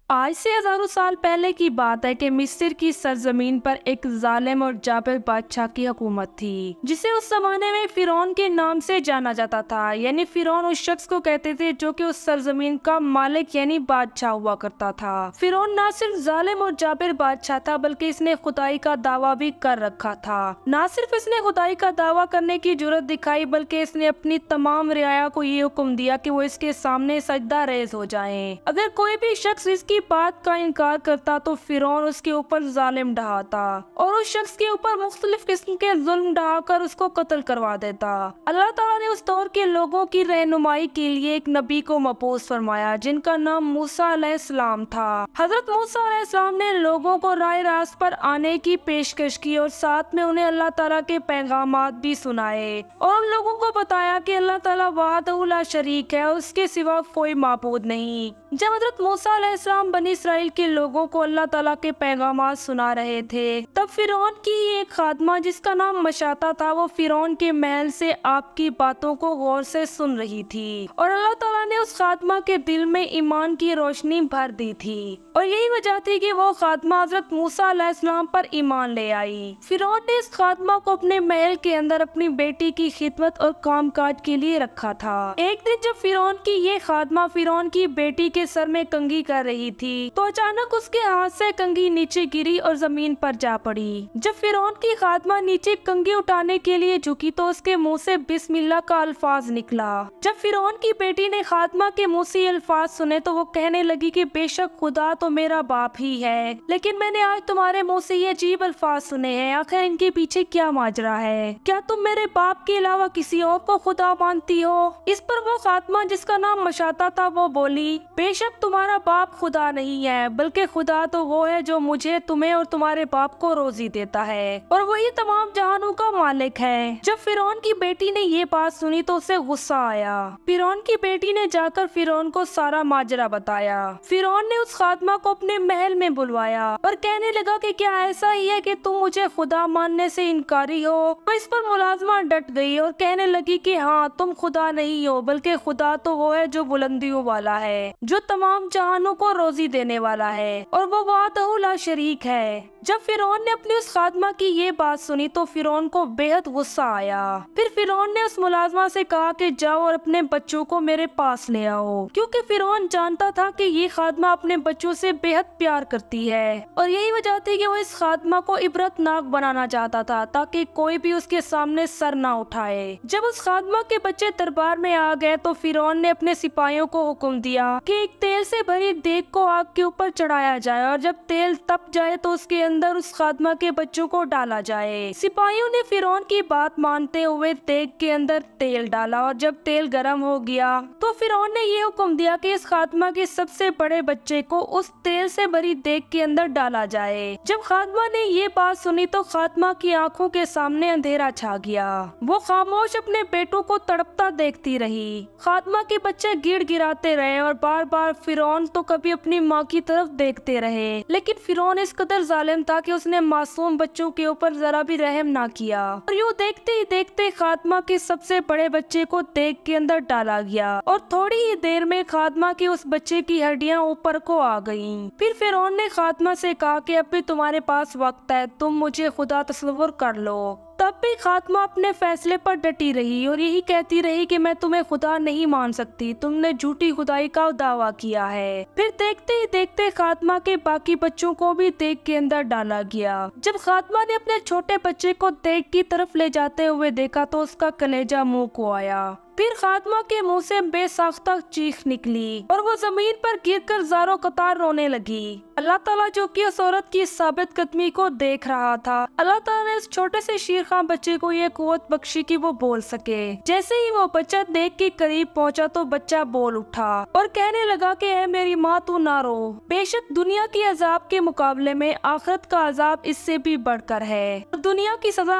آج سے ہزاروں سال پہلے کی بات ہے کہ مصر کی سرزمین پر ایک ظالم اور جابر بادشاہ کی حکومت تھی، جسے اس زمانے میں فرعون کے نام سے جانا جاتا تھا۔ یعنی فرعون اس شخص کو کہتے تھے جو کہ اس سرزمین کا مالک یعنی بادشاہ ہوا کرتا تھا۔ فرعون نہ صرف ظالم اور جابر بادشاہ تھا بلکہ اس نے خدائی کا دعویٰ بھی کر رکھا تھا۔ نہ صرف اس نے خدائی کا دعویٰ کرنے کی جرات دکھائی بلکہ اس نے اپنی تمام رعایا کو یہ حکم دیا کہ وہ اس کے سامنے سجدہ ریز ہو جائیں۔ اگر کوئی بھی شخص اس کی بات کا انکار کرتا تو فرعون اس کے اوپر ظالم ڈھاتا اور اس شخص کے اوپر مختلف قسم کے ظلم ڈھا کر اس کو قتل کروا دیتا۔ اللہ تعالیٰ نے اس دور کے لوگوں کی رہنمائی کے لیے ایک نبی کو مبعوث فرمایا جن کا نام موسیٰ علیہ السلام تھا۔ حضرت موسیٰ علیہ السلام نے لوگوں کو راہ راست پر آنے کی پیشکش کی اور ساتھ میں انہیں اللہ تعالیٰ کے پیغامات بھی سنائے اور ان لوگوں کو بتایا کہ اللہ تعالیٰ وحدہ لا شریک ہے اور اس کے سوا کوئی معبود نہیں۔ جب حضرت موسیٰ علیہ السلام بنی اسرائیل کے لوگوں کو اللہ تعالیٰ کے پیغامات سنا رہے تھے تب فرعون کی ایک خادمہ جس کا نام مشاطہ تھا وہ فرعون کے محل سے آپ کی باتوں کو غور سے سن رہی تھی اور اللہ تعالیٰ نے اس خادمہ کے دل میں ایمان کی روشنی بھر دی تھی اور یہی وجہ تھی کہ وہ خادمہ حضرت موسیٰ علیہ السلام پر ایمان لے آئی۔ فرعون نے اس خادمہ کو اپنے محل کے اندر اپنی بیٹی کی خدمت اور کام کاج کے لیے رکھا تھا۔ ایک دن جب فرعون کی یہ خادمہ فرعون کی بیٹی کے سر میں کنگھی کر رہی تھی تو اچانک اس کے ہاتھ سے کنگھی نیچے گری اور زمین پر جا پڑی۔ جب فرعون کی خادمہ نیچے کنگھی اٹھانے کے لیے جھکی تو اس کے منہ سے بسم اللہ کا الفاظ نکلا۔ جب فرعون کی بیٹی نے خادمہ کے منہ سے الفاظ سنے تو وہ کہنے لگی کہ بے شک خدا تو میرا باپ ہی ہے، لیکن میں نے آج تمہارے منہ سے یہ عجیب الفاظ سنے ہیں، آخر ان کے پیچھے کیا ماجرا ہے؟ کیا تم میرے باپ کے علاوہ کسی اور کو خدا مانتی ہو؟ اس پر وہ خاتمہ جس کا نام مشاطہ تھا وہ بولی، بے شک تمہارا باپ خدا نہیں ہے بلکہ خدا تو وہ ہے جو مجھے، تمہیں اور تمہارے باپ کو روزی دیتا ہے اور وہی تمام جہانوں کا مالک ہے۔ جب فرعون کی بیٹی نے یہ بات سنی تو اسے غصہ آیا۔ فرعون کی بیٹی نے جا کر فرعون کو سارا ماجرا بتایا۔ فرعون نے اس خاتمہ کو اپنے محل میں بلوایا اور کہنے لگا کہ کیا ایسا ہی ہے کہ تم مجھے خدا ماننے سے انکاری ہو؟ تو اس پر ملازمہ ڈٹ گئی اور کہنے لگی کہ ہاں، تم خدا نہیں ہو بلکہ خدا تو وہ ہے جو بلندیوں والا ہے، جو تمام جہانوں کو روزی دینے والا ہے اور وہ وحدہ لا شریک ہے۔ جب فرعون نے اپنی اس خادمہ کی یہ بات سنی تو فرعون کو بے حد غصہ آیا۔ پھر فرعون نے اس ملازمہ سے کہا کہ جاؤ اور اپنے بچوں کو میرے پاس لے آؤ، کیونکہ فرعون جانتا تھا کہ یہ خادمہ اپنے بچوں سے بے حد پیار کرتی ہے اور یہی وجہ تھی کہ وہ اس خادمہ کو عبرت ناک بنانا چاہتا تھا تاکہ کوئی بھی اس کے سامنے سر نہ اٹھائے۔ جب اس خادمہ کے بچے دربار میں آ گئے تو فرعون نے اپنے سپاہیوں کو حکم دیا کہ ایک تیل سے بھری دیگ کو آگ کے اوپر چڑھایا جائے اور جب تیل تپ جائے تو اس کے اندر اس خادمہ کے بچوں کو ڈالا جائے۔ سپاہیوں نے فرعون کی بات مانتے ہوئے دیگ کے اندر تیل ڈالا اور جب تیل گرم ہو گیا تو فرعون نے یہ حکم دیا کہ اس خادمہ کے سب سے بڑے بچے کو اس تیل سے بھری دیگ کے اندر ڈالا جائے۔ جب خادمہ نے یہ بات سنی تو خادمہ کی آنکھوں کے سامنے اندھیرا چھا گیا۔ وہ خاموش اپنے بیٹوں کو تڑپتا دیکھتی رہی۔ خادمہ کے بچے گڑ گڑاتے رہے اور بار بار فرعون تو کبھی اپنی ماں کی طرف دیکھتے رہے، لیکن فرعون اس قدر ظالم تھا کہ اس نے معصوم بچوں کے اوپر ذرا بھی رحم نہ کیا اور یوں دیکھتے ہی دیکھتے خادمہ کے سب سے بڑے بچے کو دیگ کے اندر ڈالا گیا اور تھوڑی ہی دیر میں خادمہ کے اس بچے کی ہڈیاں اوپر کو آ گئیں۔ پھر فرعون نے خادمہ سے کہا کہ اب بھی تمہارے پاس وقت ہے، تم مجھے خدا تصور کر لو۔ تب بھی خاتمہ اپنے فیصلے پر ڈٹی رہی اور یہی کہتی رہی کہ میں تمہیں خدا نہیں مان سکتی، تم نے جھوٹی خدائی کا دعویٰ کیا ہے۔ پھر دیکھتے ہی دیکھتے خاتمہ کے باقی بچوں کو بھی دیگ کے اندر ڈالا گیا۔ جب خاتمہ نے اپنے چھوٹے بچے کو دیگ کی طرف لے جاتے ہوئے دیکھا تو اس کا کلیجہ منہ کو آیا۔ پھر خاتمہ کے منہ سے بے ساختہ چیخ نکلی اور وہ زمین پر گر کر زاروں قطار رونے لگی۔ اللہ تعالیٰ جو کہ اس عورت کی ثابت قدمی کو دیکھ رہا تھا، اللہ تعالیٰ نے اس چھوٹے سے شیرخواہ بچے کو یہ قوت بخشی کہ وہ بول سکے۔ جیسے ہی وہ بچہ دیگ کے قریب پہنچا تو بچہ بول اٹھا اور کہنے لگا کہ اے میری ماں، تو نہ رو، بے شک دنیا کے عذاب کے مقابلے میں آخرت کا عذاب اس سے بھی بڑھ کر ہے، دنیا کی سزا